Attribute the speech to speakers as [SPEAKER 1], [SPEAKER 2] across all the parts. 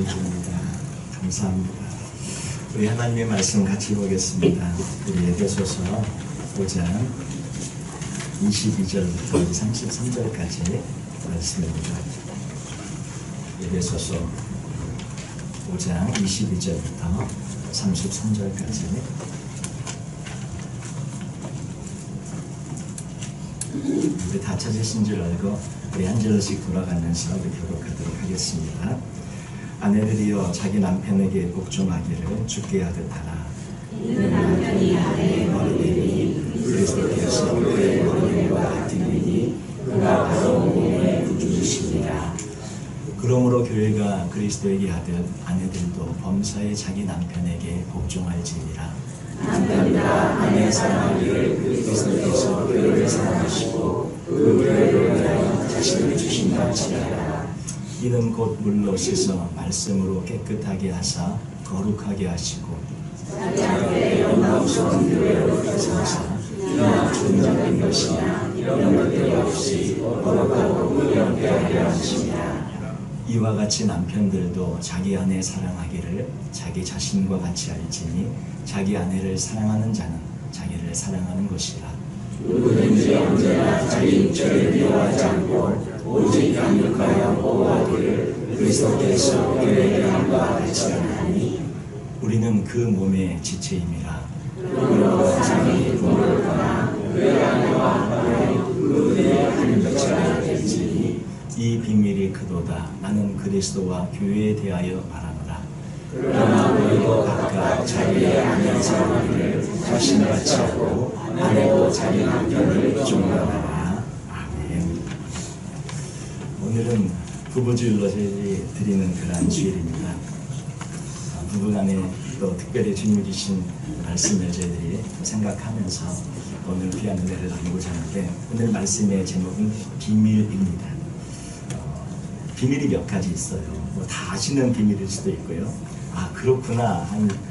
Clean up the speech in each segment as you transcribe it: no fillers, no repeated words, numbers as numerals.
[SPEAKER 1] 주입니다. 감사합니다. 우리 하나님의 말씀 같이 보겠습니다. 우리 에베소서 5장 22절부터 33절까지 말씀입니다. 에베소서 5장 22절부터 33절까지 우리 다 찾으신 줄 알고 우리 한 절씩 돌아가면서 우리 교독하도록 하겠습니다. 아내들이여 자기 남편에게 복종하기를 주께 하듯 하라.
[SPEAKER 2] 이는 남편이 아내의 머리되니 그리스도께서 그의 머리와 같으니 그가 바로 몸의 구주이시니라.
[SPEAKER 1] 그러므로 교회가 그리스도에게 하듯 아내들도 범사에 자기 남편에게 복종할지니라.
[SPEAKER 2] 남편과 아내 사랑하기를 그리스도께서 교회를 사랑하시고 그 교회를 위하여 자신을 주신 같이 하라.
[SPEAKER 1] 이는 곧 물로 씻어 말씀으로 깨끗하게 하사 거룩하게 하시고
[SPEAKER 2] 자기 앞에 영광스러운 교회로 세우사 이나 존적인 것이나 이런 것들이 없이 거룩하고 의롭게 하려 하시니라.
[SPEAKER 1] 이와 같이 남편들도 자기 아내 사랑하기를 자기 자신과 같이 알지니 자기 아내를 사랑하는 자는 자기를 사랑하는 것이라.
[SPEAKER 2] 누구든지 언제나 자기 육체를 미워하지 않고 오직 양육하여 보호하기를 그리스도께서 교회의 함과 같이 하나니
[SPEAKER 1] 우리는 그 몸의 지체임이라.
[SPEAKER 2] 그러므로 자기 부모를 떠나 교회 안에와 밖에 그 은혜의 한 뼘처럼 될지니
[SPEAKER 1] 이 비밀이 크도다. 나는 그리스도와 교회에 대하여 말하노라.
[SPEAKER 2] 그러나 우리도 각각 자기의 아내 사랑하기를 자신같이 하고 아내도 자기 남편을 존경하라.
[SPEAKER 1] 아멘. 오늘은 부부주일로 저희들이 드리는 그러한 주일입니다. 부부간에 또 특별히 주님 주신 말씀을 저희들이 생각하면서 오늘 귀한 은혜를 나누고자 하는데 오늘 말씀의 제목은 비밀입니다. 비밀이 몇 가지 있어요. 뭐 다 아시는 비밀일 수도 있고요. 아 그렇구나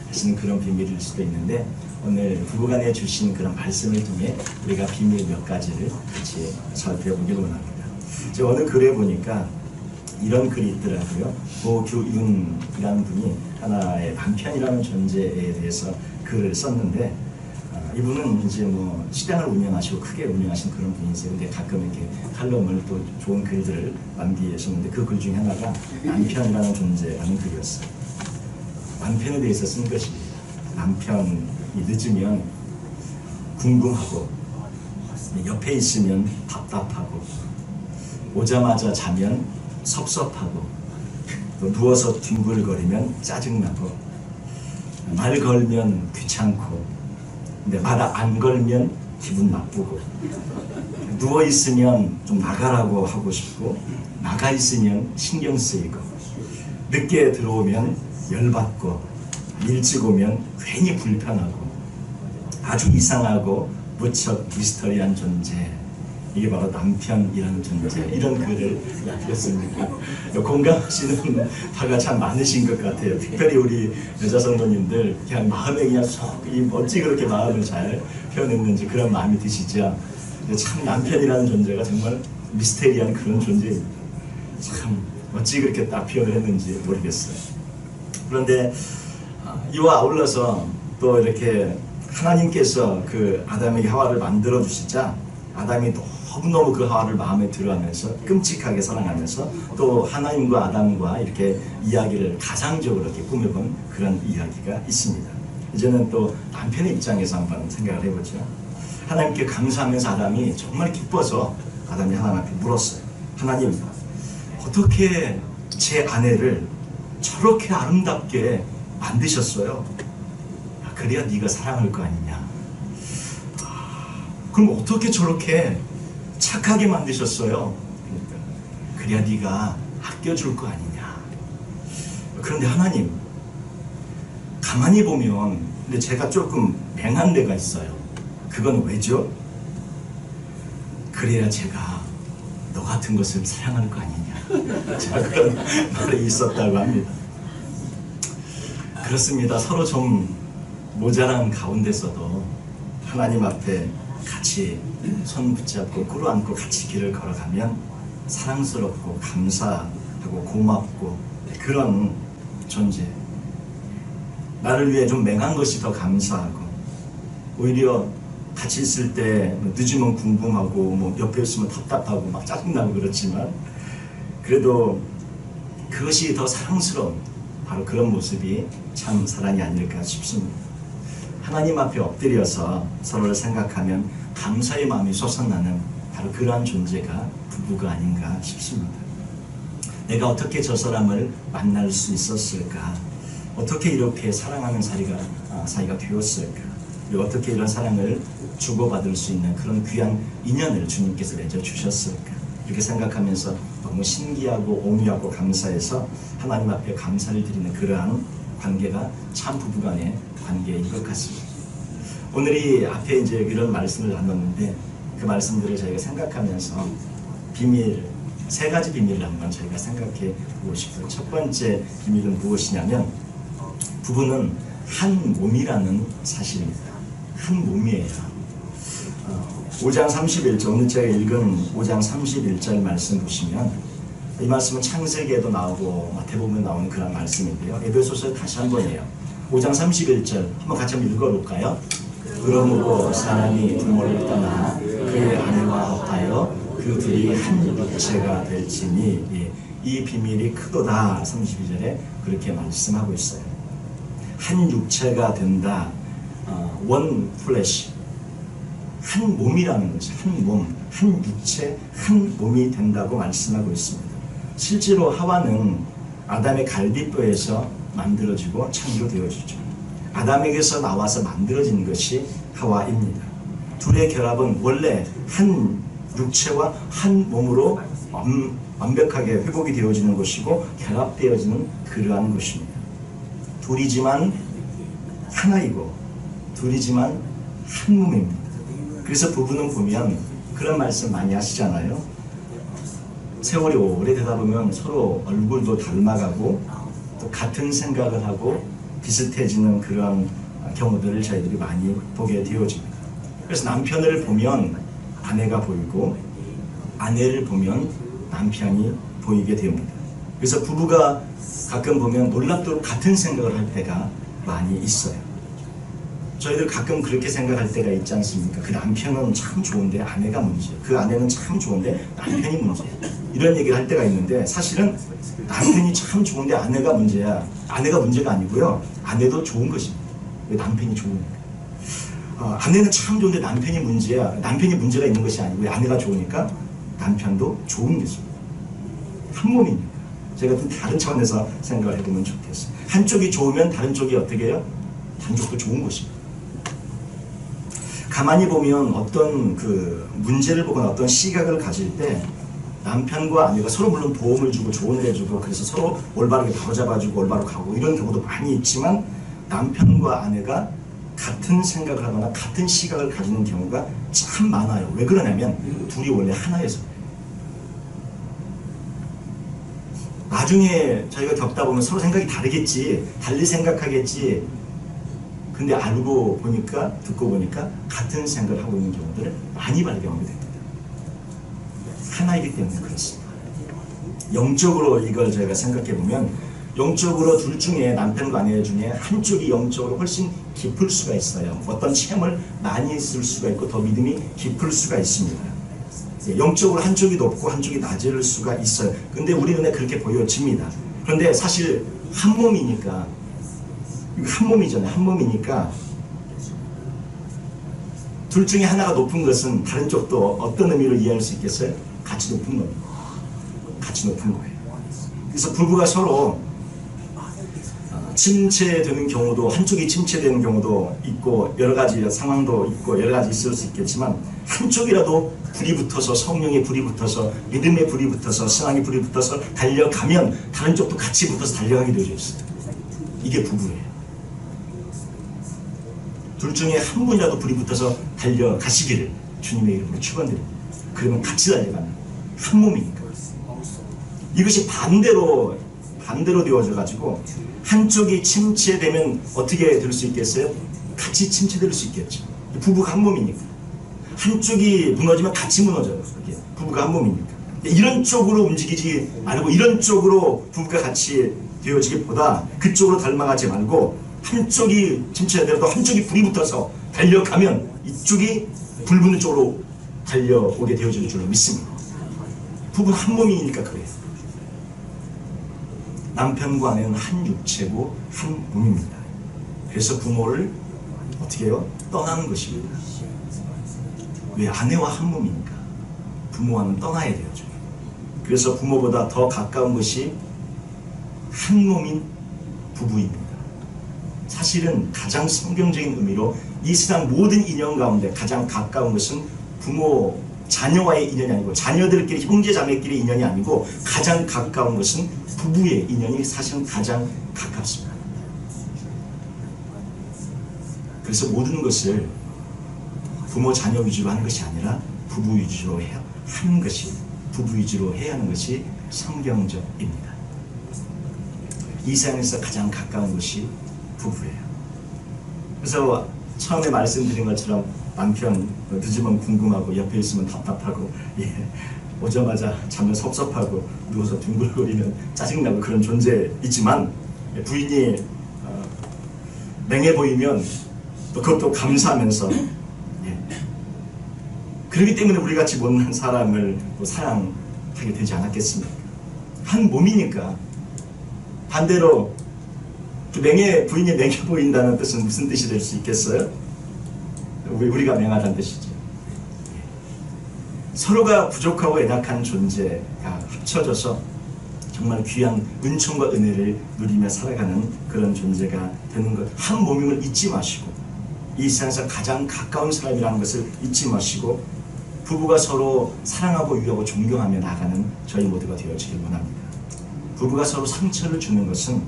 [SPEAKER 1] 하시는 그런 비밀일 수도 있는데 오늘 부부간에 주신 그런 말씀을 통해 우리가 비밀 몇 가지를 같이 살펴보기를 원합니다. 제가 어느 글에 보니까 이런 글이 있더라고요. 고규윤이라는 분이 하나의 남편이라는 존재에 대해서 글을 썼는데 이분은 이제 뭐 시장을 운영하시고 크게 운영하신 그런 분이세요. 근데 가끔 이렇게 칼럼을 또 좋은 글들을 남기셨는데 그 글 중에 하나가 남편이라는 존재라는 글이었어요. 남편에 대해서 쓴 것입니다. 남편이 늦으면 궁금하고 옆에 있으면 답답하고 오자마자 자면 섭섭하고 또 누워서 뒹굴거리면 짜증나고 말 걸면 귀찮고 근데 말 안 걸면 기분 나쁘고 누워 있으면 좀 나가라고 하고 싶고 나가 있으면 신경 쓰이고 늦게 들어오면 열받고 일찍 오면 괜히 불편하고 아주 이상하고 무척 미스터리한 존재, 이게 바로 남편이라는 존재. 이런 글을 남겼습니다. 공감하시는 바가 참 많으신 것 같아요. 특별히 우리 여자 성도님들 그냥 마음에 그냥 어찌 그렇게 마음을 잘 표현했는지 그런 마음이 드시죠. 참 남편이라는 존재가 정말 미스테리한 그런 존재입니다. 참 어찌 그렇게 딱 표현을 했는지 모르겠어요. 그런데 이와 아울러서 또 이렇게 하나님께서 그 아담에게 하와를 만들어 주시자 아담이 너무너무 그 하와를 마음에 들어하면서 끔찍하게 사랑하면서 또 하나님과 아담과 이렇게 이야기를 가상적으로 이렇게 꾸며본 그런 이야기가 있습니다. 이제는 또 남편의 입장에서 한번 생각을 해보죠. 하나님께 감사하면서 아담이 정말 기뻐서 아담이 하나님 앞에 물었어요. 하나님, 어떻게 제 아내를 저렇게 아름답게 만드셨어요? 그래야 네가 사랑할 거 아니냐. 그럼 어떻게 저렇게 착하게 만드셨어요? 그러니까 그래야 네가 아껴줄 거 아니냐. 그런데 하나님, 가만히 보면 근데 제가 조금 맹한 데가 있어요. 그건 왜죠? 그래야 제가 너 같은 것을 사랑할 거 아니냐. 자, 그런 말이 있었다고 합니다. 그렇습니다. 서로 좀 모자란 가운데서도 하나님 앞에 같이 손 붙잡고 꿇어앉고 같이 길을 걸어가면 사랑스럽고 감사하고 고맙고 그런 존재. 나를 위해 좀 맹한 것이 더 감사하고, 오히려 같이 있을 때 늦으면 궁금하고 뭐 옆에 있으면 답답하고 막 짜증나고 그렇지만, 그래도 그것이 더 사랑스러운 바로 그런 모습이 참 사랑이 아닐까 싶습니다. 하나님 앞에 엎드려서 서로를 생각하면 감사의 마음이 솟아나는 바로 그러한 존재가 부부가 아닌가 싶습니다. 내가 어떻게 저 사람을 만날 수 있었을까? 어떻게 이렇게 사랑하는 사이가 되었을까? 그리고 어떻게 이런 사랑을 주고받을 수 있는 그런 귀한 인연을 주님께서 맺어주셨을까? 이렇게 생각하면서 너무 신기하고 오묘하고 감사해서 하나님 앞에 감사를 드리는 그러한 관계가 참 부부간의 관계인 것 같습니다. 오늘 이 앞에 이제 이런 말씀을 나눴는데, 그 말씀들을 저희가 생각하면서 비밀, 세 가지 비밀을 한번 저희가 생각해 보고 싶어요. 첫 번째 비밀은 무엇이냐면, 부부는 한 몸이라는 사실입니다. 한 몸이에요. 5장 31절, 오늘 제가 읽은 5장 31절 말씀 보시면, 이 말씀은 창세기에도 나오고 마태복음에 나오는 그런 말씀인데요. 에베소서 다시 한 번이에요. 5장 31절 한번 같이 한번 읽어볼까요? 그러므로 사람이 부모를 떠나 그의 아내와 합하여 그 둘이 한 육체가 될지니, 이 비밀이 크도다. 32절에 그렇게 말씀하고 있어요. 한 육체가 된다. 원 플래시, 한 몸이라는 것이, 한 몸, 한 육체, 한 몸이 된다고 말씀하고 있습니다. 실제로 하와는 아담의 갈비뼈에서 만들어지고 창조되어지죠. 아담에게서 나와서 만들어진 것이 하와입니다. 둘의 결합은 원래 한 육체와 한 몸으로 완벽하게 회복이 되어지는 것이고 결합되어지는 그러한 것입니다. 둘이지만 하나이고 둘이지만 한 몸입니다. 그래서 부부는 보면 그런 말씀 많이 하시잖아요. 세월이 오래되다 보면 서로 얼굴도 닮아가고 또 같은 생각을 하고 비슷해지는 그런 경우들을 저희들이 많이 보게 되어집니다. 그래서 남편을 보면 아내가 보이고 아내를 보면 남편이 보이게 됩니다. 그래서 부부가 가끔 보면 놀랍도록 같은 생각을 할 때가 많이 있어요. 저희들 가끔 그렇게 생각할 때가 있지 않습니까? 그 남편은 참 좋은데 아내가 문제예요. 그 아내는 참 좋은데 남편이 문제예요. 이런 얘기를 할 때가 있는데, 사실은 남편이 참 좋은데 아내가 문제야. 아내가 문제가 아니고요. 아내도 좋은 것입니다. 왜? 남편이 좋으니까. 아내는 참 좋은데 남편이 문제야. 남편이 문제가 있는 것이 아니고요. 아내가 좋으니까 남편도 좋은 것입니다. 한 몸이니까. 제가 좀 다른 차원에서 생각을 해보면 좋겠어요. 한쪽이 좋으면 다른 쪽이 어떻게 해요? 다른 쪽도 좋은 것입니다. 가만히 보면 어떤 그 문제를 보거나 어떤 시각을 가질 때 남편과 아내가 서로 물론 도움을 주고 조언을 해주고 그래서 서로 올바르게 바로잡아주고 올바로 가고 이런 경우도 많이 있지만, 남편과 아내가 같은 생각을 하거나 같은 시각을 가지는 경우가 참 많아요. 왜 그러냐면 둘이 원래 하나여서. 나중에 저희가 겪다 보면 서로 생각이 다르겠지, 달리 생각하겠지. 근데 알고 보니까, 듣고 보니까 같은 생각을 하고 있는 경우들을 많이 발견하게 됩니다. 하나이기 때문에 그렇습니다. 영적으로 이걸 저희가 생각해 보면, 영적으로 둘 중에, 남편과 아내 중에 한쪽이 영적으로 훨씬 깊을 수가 있어요. 어떤 체험을 많이 했을 수가 있고 더 믿음이 깊을 수가 있습니다. 영적으로 한쪽이 높고 한쪽이 낮을 수가 있어요. 근데 우리 눈에 그렇게 보여집니다. 그런데 사실 한 몸이니까, 한 몸이잖아요. 한 몸이니까 둘 중에 하나가 높은 것은 다른 쪽도 어떤 의미로 이해할 수 있겠어요? 같이 높은 겁니다. 같이 높은 거예요. 그래서 부부가 서로 침체되는 경우도, 한쪽이 침체되는 경우도 있고 여러 가지 상황도 있고 여러 가지 있을 수 있겠지만, 한쪽이라도 불이 붙어서, 성령의 불이 붙어서, 믿음의 불이 붙어서, 신앙의 불이 붙어서 달려가면 다른 쪽도 같이 붙어서 달려가게 되어져 있어요. 이게 부부예요. 둘 중에 한 분이라도 불이 붙어서 달려가시기를 주님의 이름으로 축원드립니다. 그러면 같이 달려가는 한 몸이니까. 이것이 반대로 되어져 가지고 한쪽이 침체되면 어떻게 될 수 있겠어요? 같이 침체될 수 있겠죠. 부부가 한 몸이니까. 한쪽이 무너지면 같이 무너져요. 부부가 한 몸이니까. 이런 쪽으로 움직이지 말고 이런 쪽으로 부부가 같이 되어지기보다 그쪽으로 닮아가지 말고 한쪽이 침체되더라도 한쪽이 불이 붙어서 달려가면 이쪽이 불 붙는 쪽으로 달려오게 되어질 줄로 믿습니다. 부부는 한 몸이니까 그래요. 남편과 아내는 한 육체고 한 몸입니다. 그래서 부모를 어떻게 해요? 떠나는 것입니다. 왜? 아내와 한 몸이니까 부모와는 떠나야 되죠. 그래서 부모보다 더 가까운 것이 한 몸인 부부입니다. 사실은 가장 성경적인 의미로 이 세상 모든 인연 가운데 가장 가까운 것은 부모, 자녀와의 인연이 아니고 자녀들끼리 형제 자매끼리 인연이 아니고 가장 가까운 것은 부부의 인연이 사실은 가장 가깝습니다. 그래서 모든 것을 부모 자녀 위주로 하는 것이 아니라 부부 위주로 하는 것이 부부 위주로 해야 하는 것이 성경적입니다. 이 세상에서 가장 가까운 것이 부부예요. 그래서 처음에 말씀드린 것처럼 남편 늦으면 궁금하고 옆에 있으면 답답하고 오자마자 자면 섭섭하고 누워서 둥글거리면 짜증나고 그런 존재 있지만 부인이 맹해 보이면 또 그것도 감사하면서 그렇기 때문에 우리같이 못난 사람을 또 사랑하게 되지 않았겠습니까? 한 몸이니까. 반대로 부인이 맹해 보인다는 뜻은 무슨 뜻이 될 수 있겠어요? 우리가 맹하다는 뜻이죠. 서로가 부족하고 연약한 존재가 합쳐져서 정말 귀한 은총과 은혜를 누리며 살아가는 그런 존재가 되는 것. 한 몸임을 잊지 마시고 이 세상에서 가장 가까운 사람이라는 것을 잊지 마시고 부부가 서로 사랑하고 위하고 존경하며 나가는 저희 모두가 되어지길 원합니다. 부부가 서로 상처를 주는 것은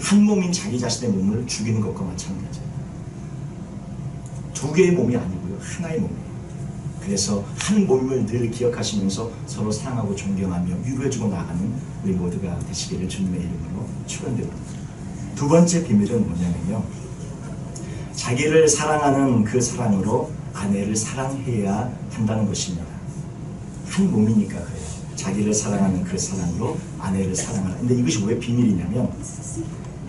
[SPEAKER 1] 한 몸인 자기 자신의 몸을 죽이는 것과 마찬가지예요. 두 개의 몸이 아니고요, 하나의 몸이에요. 그래서 한 몸임을 늘 기억하시면서 서로 사랑하고 존경하며 위로해주고 나가는 우리 모두가 되시기를 주님의 이름으로 축원드립니다. 두 번째 비밀은 뭐냐면요, 자기를 사랑하는 그 사랑으로 아내를 사랑해야 한다는 것입니다. 한 몸이니까 그래요. 자기를 사랑하는 그 사랑으로 아내를 사랑하라. 근데 이것이 왜 비밀이냐면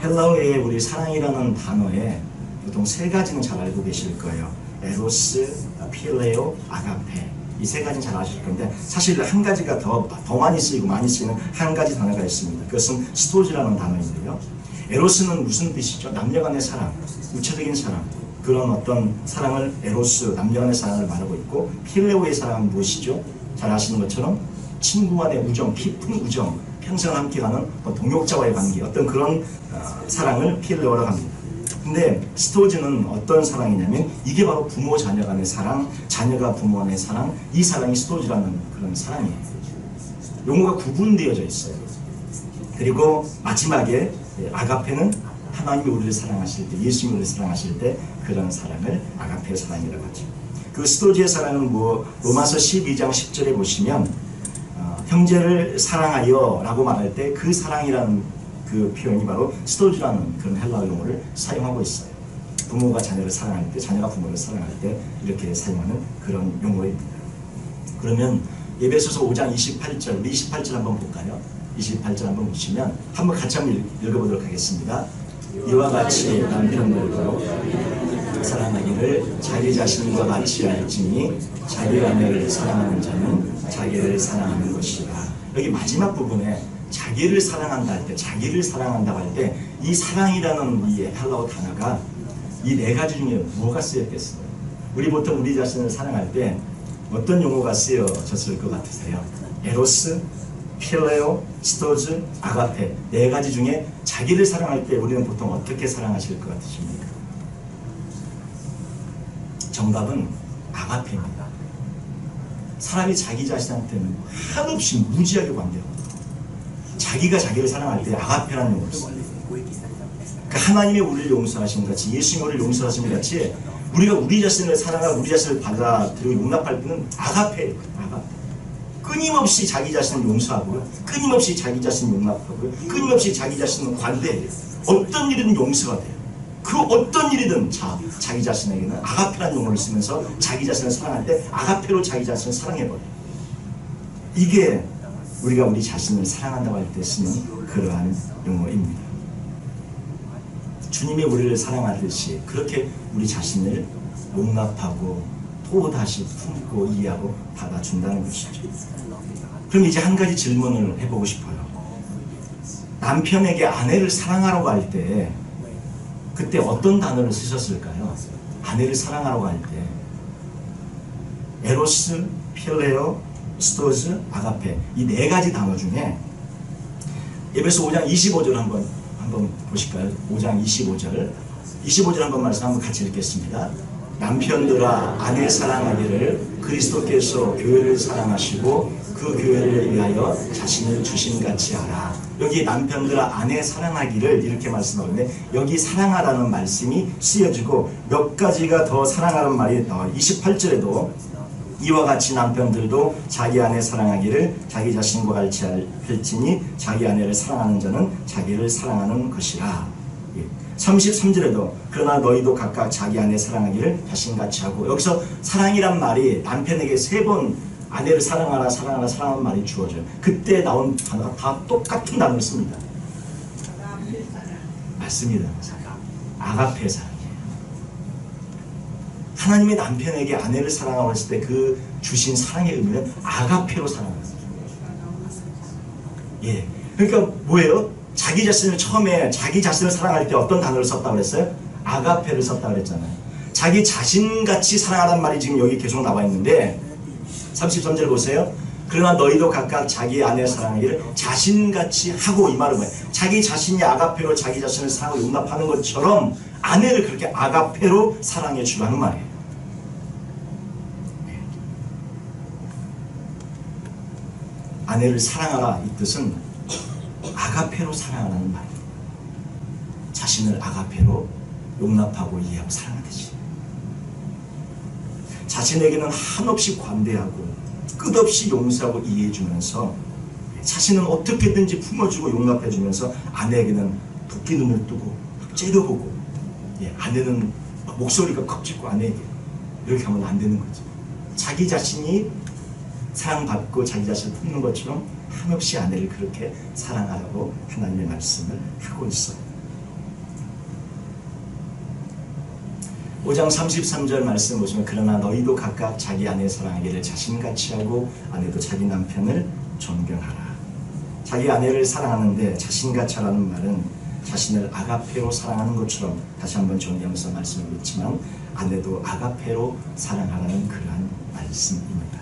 [SPEAKER 1] 헬라어의 우리 사랑이라는 단어에 보통 세 가지는 잘 알고 계실 거예요. 에로스, 필레오, 아가페. 이 세 가지는 잘 아실 건데 사실 한 가지가 더 많이 쓰이고 많이 쓰이는 한 가지 단어가 있습니다. 그것은 스토즈라는 단어인데요. 에로스는 무슨 뜻이죠? 남녀간의 사랑, 우체적인 사랑. 그런 어떤 사랑을 에로스, 남녀간의 사랑을 말하고 있고 필레오의 사랑은 무엇이죠? 잘 아시는 것처럼 친구 간의 우정, 깊은 우정, 평생 함께가는 동역자와의 관계, 어떤 그런 사랑을 필레오라고 합니다. 근데 스토즈는 어떤 사랑이냐면 이게 바로 부모 자녀 간의 사랑, 자녀가 부모 간의 사랑, 이 사랑이 스토즈라는 그런 사랑이에요. 용어가 구분되어져 있어요. 그리고 마지막에 아가페는 하나님이 우리를 사랑하실 때, 예수님이 우리를 사랑하실 때 그런 사랑을 아가페 사랑이라고 하죠. 그 스토즈의 사랑은 로마서 12장 10절에 보시면 형제를 사랑하여 라고 말할 때 그 사랑이라는 그 표현이 바로 스토즈라는 그런 헬라어 용어를 사용하고 있어요. 부모가 자녀를 사랑할 때, 자녀가 부모를 사랑할 때 이렇게 사용하는 그런 용어입니다. 그러면 에베소서 5장 28절, 우리 28절 한번 볼까요? 28절 한번 보시면 한번 같이 한번 읽어보도록 하겠습니다. 이와 같이 남편들도 사랑하기를 자기 자신과 같이 알지니 자기 아내를 사랑하는 자는 자기를 사랑하는 것이다. 여기 마지막 부분에 자기를 사랑한다 할 때, 자기를 사랑한다고 할 때 이 사랑이라는 이 헬라어 단어가 이 네 가지 중에 뭐가 쓰였겠어요? 우리 보통 우리 자신을 사랑할 때 어떤 용어가 쓰여졌을 것 같으세요? 에로스, 필레오, 스토즈, 아가페. 네 가지 중에 자기를 사랑할 때 우리는 보통 어떻게 사랑하실 것 같으십니까? 정답은 아가페입니다. 사람이 자기 자신한테는 한없이 무지하게 관대합니다. 자기가 자기를 사랑할 때 아가페라는 용어를 써요. 그러니까 하나님이 우리를 용서하신 같이, 예수님이 우리를 용서하신 것 같이 우리가 우리 자신을 사랑하고 우리 자신을 받아들이고 용납할 때는 아가페예요. 아가페. 끊임없이 자기 자신을 용서하고요, 끊임없이 자기 자신을 용납하고요, 끊임없이 자기 자신을 관대해요. 어떤 일이든 용서가 돼요. 그 어떤 일이든 자기 자신에게는 아가페라는 용어를 쓰면서 자기 자신을 사랑할 때 아가페로 자기 자신을 사랑해버려요. 이게 우리가 우리 자신을 사랑한다고 할 때 쓰는 그러한 용어입니다. 주님이 우리를 사랑하듯이 그렇게 우리 자신을 용납하고 또다시 품고 이해하고 받아준다는 것이죠. 그럼 이제 한 가지 질문을 해보고 싶어요. 남편에게 아내를 사랑하라고 할 때 그때 어떤 단어를 쓰셨을까요? 아내를 사랑하라고 할 때 에로스, 필레오, 스토즈, 아가페 이 네 가지 단어 중에 에베소 5장 25절 한번 보실까요? 5장 25절 한번 말씀 한번 같이 읽겠습니다. 남편들아 아내 사랑하기를 그리스도께서 교회를 사랑하시고 그 교회를 위하여 자신을 주신같이 하라. 여기 남편들아 아내 사랑하기를 이렇게 말씀하는데 여기 사랑하라는 말씀이 쓰여지고 몇 가지가 더 사랑하라는 말이 28절에도 이와 같이 남편들도 자기 아내 사랑하기를 자기 자신과 같이 할지니 자기 아내를 사랑하는 자는 자기를 사랑하는 것이라. 33절에도 그러나 너희도 각각 자기 아내 사랑하기를 자신같이 하고 여기서 사랑이란 말이 남편에게 3번 아내를 사랑하라 사랑하라 사랑하는 말이 주어져요. 그때 나온 단어가 다 똑같은 단어를 씁니다. 맞습니다. 아가페 사랑이에요. 하나님의 남편에게 아내를 사랑하고 했을 때 그 주신 사랑의 의미는 아가페로 사랑하는 거예요. 예, 그러니까 뭐예요? 자기 자신을 처음에 자기 자신을 사랑할 때 어떤 단어를 썼다고 그랬어요? 아가페를 썼다고 그랬잖아요. 자기 자신같이 사랑하란 말이 지금 여기 계속 나와 있는데 33절 보세요. 그러나 너희도 각각 자기 아내 사랑하기를 자신같이 하고 이 말은 뭐예요? 자기 자신이 아가페로 자기 자신을 사랑하고 용납하는 것처럼 아내를 그렇게 아가페로 사랑해 주라는 말이에요. 아내를 사랑하라 이 뜻은 아가페로 사랑하라는 말이에요. 자신을 아가페로 용납하고 이해하고 사랑하듯이 자신에게는 한없이 관대하고 끝없이 용서하고 이해해주면서 자신은 어떻게든지 품어주고 용납해주면서 아내에게는 도끼 눈을 뜨고 째려보고 아내는 목소리가 겁짓고 아내에게 이렇게 하면 안 되는 거죠. 자기 자신이 사랑받고 자기 자신을 품는 것처럼 한없이 아내를 그렇게 사랑하라고 하나님의 말씀을 하고 있어요. 5장 33절 말씀 보시면 그러나 너희도 각각 자기 아내 사랑하기를 자신같이 하고 아내도 자기 남편을 존경하라. 자기 아내를 사랑하는데 자신같이 하라는 말은 자신을 아가페로 사랑하는 것처럼 다시 한번 정리하면서 말씀을 드렸지만 아내도 아가페로 사랑하라는 그러한 말씀입니다.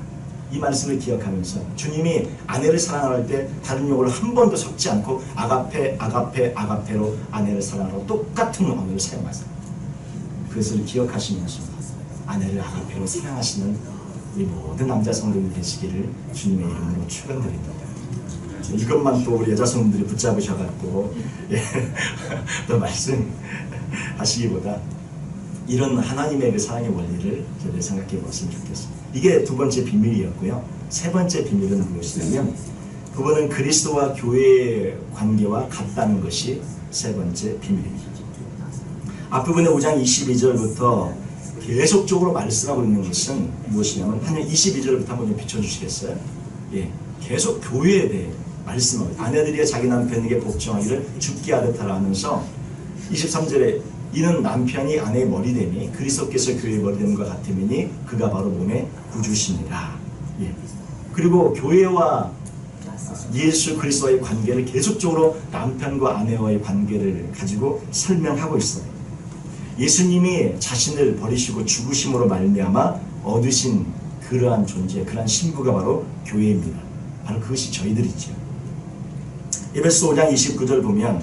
[SPEAKER 1] 이 말씀을 기억하면서 주님이 아내를 사랑할 때 다른 용어를 한 번도 섞지 않고 아가페로 아내를 사랑하라고 똑같은 언어를 사용하세요. 그것을 기억하시면서 아내를 아가페로 사랑하시는 우리 모든 남자 성도님이 되시기를 주님의 이름으로 축원드립니다. 이것만 또 우리 여자 성도들이 붙잡으셔갖고 또 말씀하시기보다 이런 하나님의 그 사랑의 원리를 저희들 생각해 보았으면 좋겠습니다. 이게 두 번째 비밀이었고요. 세 번째 비밀은 무엇이냐면 그분은 그리스도와 교회의 관계와 같다는 것이 세 번째 비밀입니다. 앞부분의 5장 22절부터 계속적으로 말씀하고 있는 것은 무엇이냐면 한 22절부터 한번 좀 비춰주시겠어요? 예, 계속 교회에 대해 말씀하고 아내들이 자기 남편에게 복종하기를 죽게 하듯 하라 하면서 23절에 이는 남편이 아내의 머리됨이 그리스도께서 교회의 머리됨과 같음이니 그가 바로 몸의 구주시니라. 예. 그리고 교회와 예수 그리스도와의 관계를 계속적으로 남편과 아내와의 관계를 가지고 설명하고 있어요. 예수님이 자신을 버리시고 죽으심으로 말미암아 얻으신 그러한 존재, 그러한 신부가 바로 교회입니다. 바로 그것이 저희들이죠. 에베소 5장 29절 보면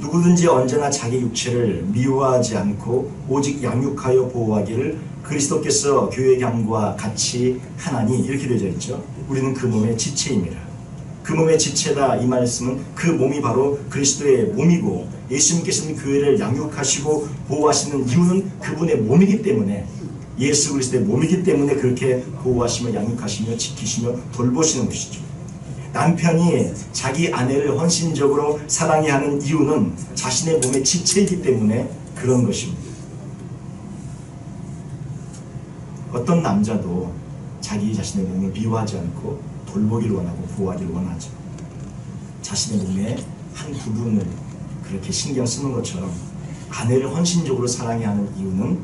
[SPEAKER 1] 누구든지 언제나 자기 육체를 미워하지 않고 오직 양육하여 보호하기를 그리스도께서 교회 양과 같이 하나니 이렇게 되어 있죠. 우리는 그 몸의 지체입니다. 그 몸의 지체다 이 말씀은 그 몸이 바로 그리스도의 몸이고 예수님께서는 교회를 양육하시고 보호하시는 이유는 그분의 몸이기 때문에 예수 그리스도의 몸이기 때문에 그렇게 보호하시며 양육하시며 지키시며 돌보시는 것이죠. 남편이 자기 아내를 헌신적으로 사랑해야 하는 이유는 자신의 몸의 지체이기 때문에 그런 것입니다. 어떤 남자도 자기 자신의 몸을 미워하지 않고 돌보기를 원하고 보호하기를 원하죠. 자신의 몸의 한 부분을 그렇게 신경 쓰는 것처럼 아내를 헌신적으로 사랑해야 하는 이유는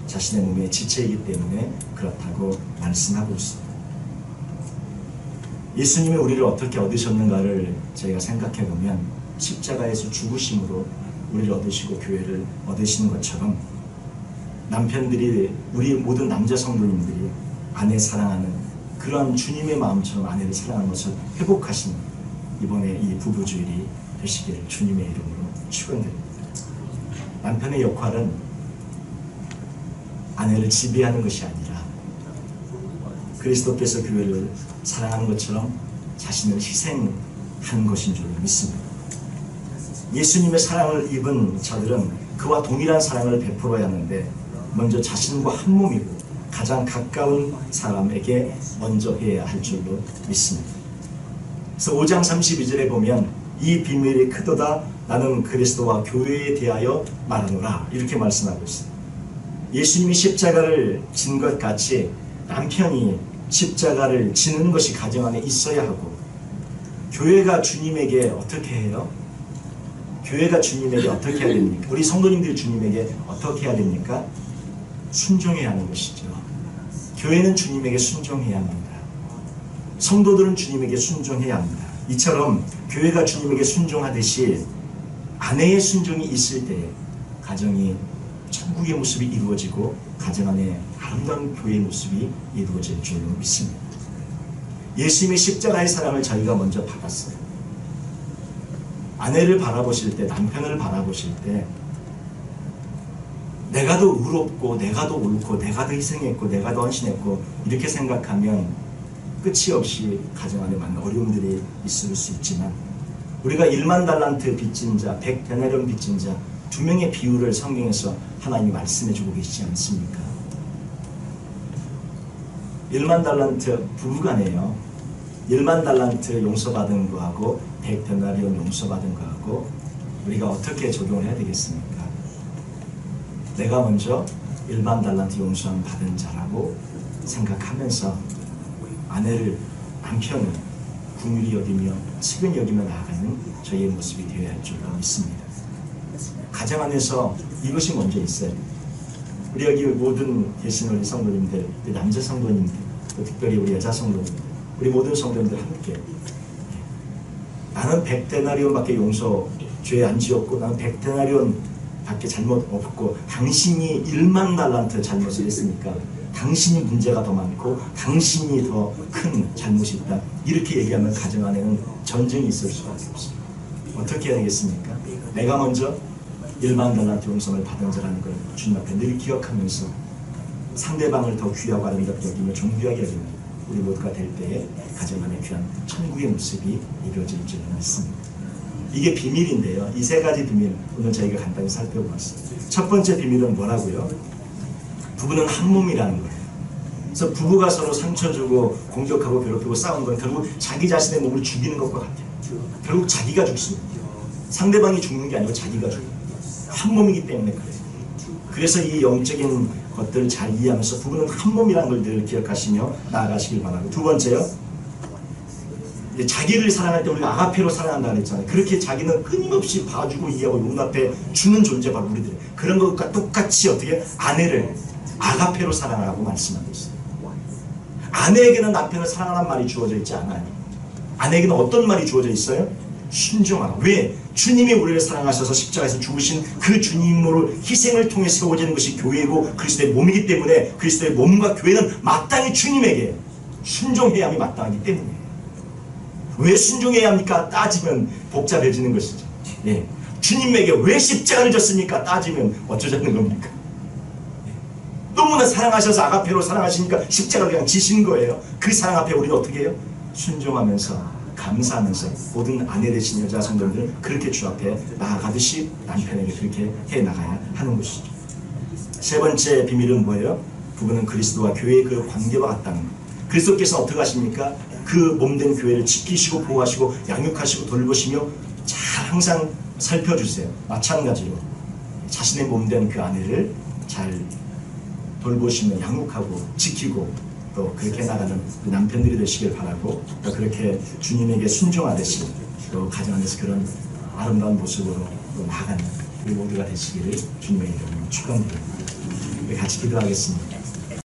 [SPEAKER 1] 자신의 몸의 지체이기 때문에 그렇다고 말씀하고 있습니다. 예수님이 우리를 어떻게 얻으셨는가를 저희가 생각해 보면 십자가에서 죽으심으로 우리를 얻으시고 교회를 얻으시는 것처럼 남편들이, 우리 모든 남자 성도님들이 아내 사랑하는 그런 주님의 마음처럼 아내를 사랑하는 것을 회복하시는 이번에 이 부부주일이 되시기를 주님의 이름으로 축원드립니다. 남편의 역할은 아내를 지배하는 것이 아니라 그리스도께서 교회를 사랑하는 것처럼 자신을 희생하는 것인 줄 믿습니다. 예수님의 사랑을 입은 자들은 그와 동일한 사랑을 베풀어야 하는데 먼저 자신과 한 몸이고 가장 가까운 사람에게 먼저 해야 할 줄로 믿습니다. 그래서 5장 32절에 보면 이 비밀이 크도다 나는 그리스도와 교회에 대하여 말하노라 이렇게 말씀하고 있습니다. 예수님이 십자가를 진 것 같이 남편이 십자가를 지는 것이 가정 안에 있어야 하고 교회가 주님에게 어떻게 해요? 교회가 주님에게 어떻게 해야 됩니까? 우리 성도님들이 주님에게 어떻게 해야 됩니까? 순종해야 하는 것이죠. 교회는 주님에게 순종해야 합니다. 성도들은 주님에게 순종해야 합니다. 이처럼 교회가 주님에게 순종하듯이 아내의 순종이 있을 때 가정이 천국의 모습이 이루어지고 가정 안에 아름다운 교회의 모습이 이루어질 줄로 믿습니다. 예수님의 십자가의 사랑을 저희가 먼저 받았어요. 아내를 바라보실 때, 남편을 바라보실 때 내가 더 의롭고 내가 더 옳고 내가 더 희생했고 내가 더 헌신했고 이렇게 생각하면 끝이 없이 가정 안에 많은 어려움들이 있을 수 있지만 우리가 1만 달란트 빚진 자, 100데나리온 빚진 자 두 명의 비유를 성경에서 하나님이 말씀해 주고 계시지 않습니까? 1만 달란트 부부간에요. 1만 달란트 용서받은 거하고 100데나리온 용서받은 거하고 우리가 어떻게 적용을 해야 되겠습니까? 내가 먼저 1만 달란트 용서함 받은 자라고 생각하면서 아내를, 남편을 긍휼히 여기며 측은히 여기며 나아가는 저희의 모습이 되어야 할 줄로 믿습니다. 가정 안에서 이것이 먼저 있어요. 우리 여기 모든 계신 우리 성도님들, 우리 남자 성도님들, 또 특별히 우리 여자 성도님들, 우리 모든 성도님들 함께 나는 100데나리온밖에 용서 죄 안 지었고 나는 100데나리온 밖에 잘못 없고 당신이 1만 달란트 잘못을 했으니까 당신이 문제가 더 많고 당신이 더 큰 잘못이 있다. 이렇게 얘기하면 가정 안에는 전쟁이 있을 수밖에 없습니다. 어떻게 해야 되겠습니까? 내가 먼저 1만 달란트 용서를 받은 자라는 걸 주님 앞에 늘 기억하면서 상대방을 더 귀하고 아름답게 여기며 존귀하게 여기며 우리 모두가 될 때에 가정 안에 귀한 천국의 모습이 이루어질 줄 믿습니다. 이게 비밀인데요. 이 세 가지 비밀 오늘 저희가 간단히 살펴보았어요. 첫 번째 비밀은 뭐라고요? 부부는 한 몸이라는 거예요. 그래서 부부가 서로 상처 주고 공격하고 괴롭히고 싸우는 건 결국 자기 자신의 몸을 죽이는 것과 같아요. 결국 자기가 죽습니다. 상대방이 죽는 게 아니고 자기가 죽어요. 한 몸이기 때문에 그래요. 그래서 이 영적인 것들을 잘 이해하면서 부부는 한 몸이라는 걸 늘 기억하시며 나아가시길 바라고. 두 번째요. 자기를 사랑할 때 우리가 아가페로 사랑한다 그랬잖아요. 그렇게 자기는 끊임없이 봐주고 이해하고 용납해 주는 존재 바로 우리들. 그런 것과 똑같이 어떻게 아내를 아가페로 사랑하라고 말씀하고 있어요. 아내에게는 남편을 사랑하라는 말이 주어져 있지 않아요. 아내에게는 어떤 말이 주어져 있어요? 순종하라. 왜? 주님이 우리를 사랑하셔서 십자가에서 죽으신 그 주님으로 희생을 통해 세워지는 것이 교회이고 그리스도의 몸이기 때문에 그리스도의 몸과 교회는 마땅히 주님에게 순종해야 함이 마땅하기 때문에. 왜 순종해야 합니까? 따지면 복잡해지는 것이죠. 예. 주님에게 왜 십자가를 졌습니까? 따지면 어쩌자는 겁니까? 예. 너무나 사랑하셔서 아가페로 사랑하시니까 십자가를 그냥 지신 거예요. 그 사랑 앞에 우리는 어떻게 해요? 순종하면서 감사하면서 모든 아내 되신 여자 성도님들은 그렇게 주 앞에 나아가듯이 남편에게 그렇게 해나가야 하는 것이죠. 세 번째 비밀은 뭐예요? 부부는 그리스도와 교회의 그 관계와 같다는 것. 그리스도께서 어떻게 하십니까? 그 몸된 교회를 지키시고 보호하시고 양육하시고 돌보시며 잘 항상 살펴주세요. 마찬가지로 자신의 몸된 그 아내를 잘 돌보시며 양육하고 지키고 또 그렇게 나가는 남편들이 되시길 바라고 또 그렇게 주님에게 순종하듯이 또 가정 안에서 그런 아름다운 모습으로 또 나아가는 우리 모두가 되시기를 주님의 이름으로 축원드립니다. 우리 같이 기도하겠습니다.